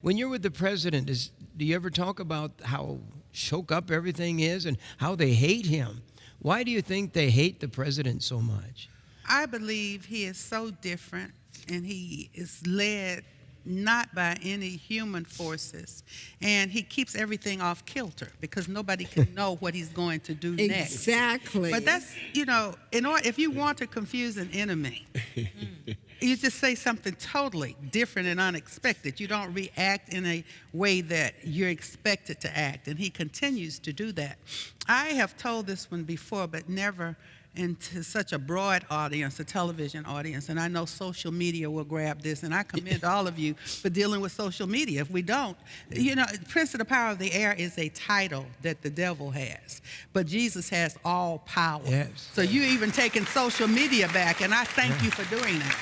When you're with the president, do you ever talk about how shook up everything is and how they hate him? Why do you think they hate the president so much? I believe he is so different and he is led not by any human forces, and he keeps everything off kilter because nobody can know what he's going to do next. Exactly. But that's, if you want to confuse an enemy, you just say something totally different and unexpected. You don't react in a way that you're expected to act, and he continues to do that. I have told this one before, but never into such a broad audience, a television audience, and I know social media will grab this, and I commend all of you for dealing with social media. If we don't, Prince of the Power of the Air is a title that the devil has, but Jesus has all power. Yes. So you even taking social media back, and I thank you for doing that.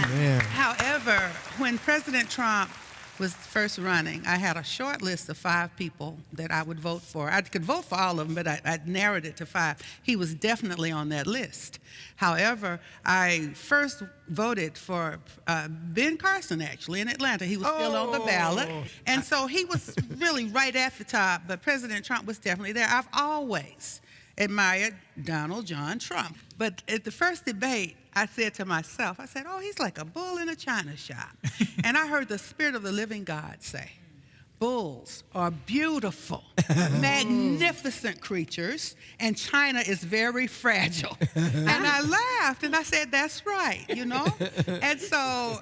Amen. However, when President Trump was first running, I had a short list of 5 people that I would vote for. I could vote for all of them, but I narrowed it to 5. He was definitely on that list. However, I first voted for Ben Carson, actually, in Atlanta. He was still on the ballot. And so he was really right at the top, but President Trump was definitely there. I've always admired Donald John Trump. But at the first debate, I said to myself, oh, he's like a bull in a china shop. And I heard the Spirit of the living God say, bulls are beautiful, magnificent creatures, and China is very fragile. And I laughed, and I said, that's right, And so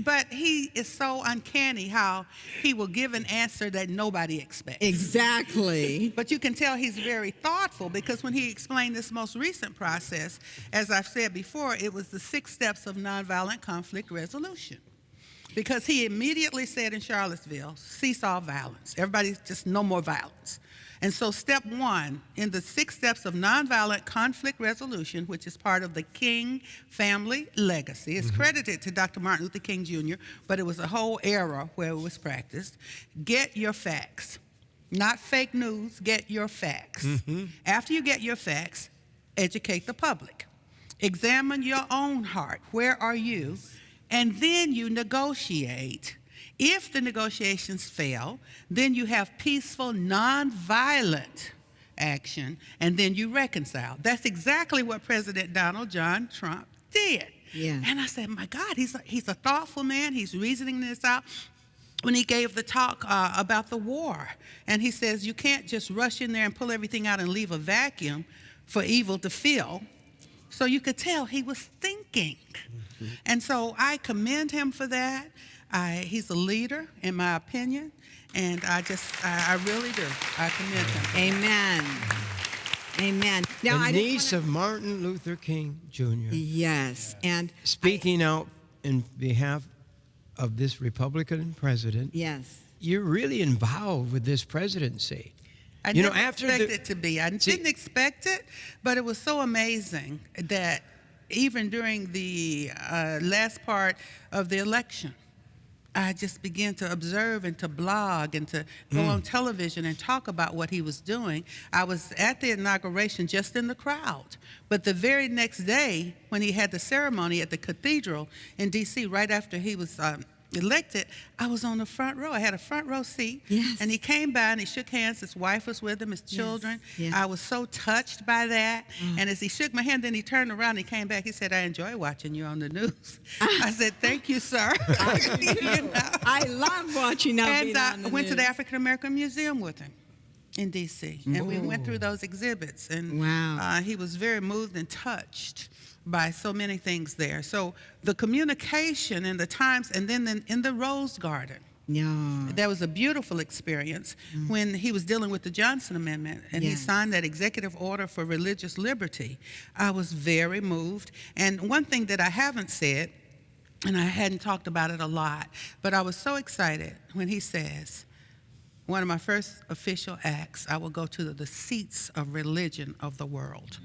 but he is so uncanny how he will give an answer that nobody expects. Exactly. But you can tell he's very thoughtful, because when he explained this most recent process, as I've said before, it was the 6 steps of nonviolent conflict resolution. Because he immediately said in Charlottesville, cease all violence. Everybody just no more violence. And so step 1 in the 6 steps of nonviolent conflict resolution, which is part of the King family legacy, is credited to Dr. Martin Luther King Jr., but it was a whole era where it was practiced. Get your facts. Not fake news, get your facts. After you get your facts, educate the public. Examine your own heart. Where are you? And then you negotiate. If the negotiations fail, then you have peaceful, nonviolent action, and then you reconcile. That's exactly what President Donald John Trump did. Yeah. And I said, my God, he's a thoughtful man. He's reasoning this out. When he gave the talk about the war, and he says, you can't just rush in there and pull everything out and leave a vacuum for evil to fill. So you could tell he was thinking. And so I commend him for that. He's a leader, in my opinion, and I really do. I commend him. Amen. Amen. Now, A niece of Martin Luther King Jr. Yes, and Speaking out in behalf of this Republican president. yes. You're really involved with this presidency. I never expected it to be. I didn't expect it, but it was so amazing that even during the last part of the election, I just began to observe and to blog and to go on television and talk about what he was doing. I was at the inauguration just in the crowd. But the very next day, when he had the ceremony at the cathedral in D.C., right after he was elected, I was on the front row. I had a front row seat. Yes. And he came by and he shook hands. His wife was with him, his children. Yes. I was so touched by that. And as he shook my hand, then he turned around and he came back. He said, I enjoy watching you on the news. I said, thank you, sir. I love watching you And on I the went to the news. African American Museum with him in D.C. And we went through those exhibits. And Wow. he was very moved and touched by so many things there. So the communication and the times, and then in the Rose Garden, Yeah. that was a beautiful experience when he was dealing with the Johnson Amendment and he Yes. signed that executive order for religious liberty. I was very moved. And one thing that I haven't said, and I hadn't talked about it a lot, but I was so excited when he says, one of my first official acts, I will go to the seats of religion of the world.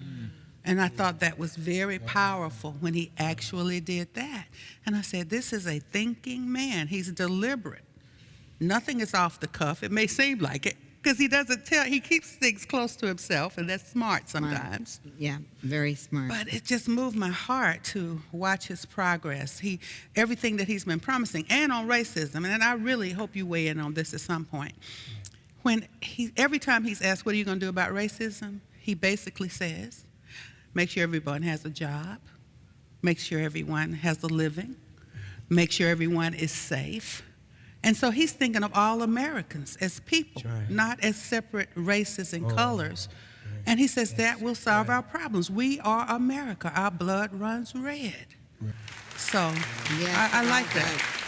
And I thought that was very powerful when he actually did that. And I said, this is a thinking man. He's deliberate. Nothing is off the cuff. It may seem like it, because he doesn't tell. He keeps things close to himself, and that's smart sometimes. Yeah, very smart. But it just moved my heart to watch his progress. Everything that he's been promising, and on racism. And I really hope you weigh in on this at some point. Every time he's asked, "What are you going to do about racism?" he basically says, "Make sure everyone has a job. Make sure everyone has a living. Make sure everyone is safe." And so he's thinking of all Americans as people, right. not as separate races and colors. And he says that will solve our problems. We are America. Our blood runs red. So Yes, I like it that. does.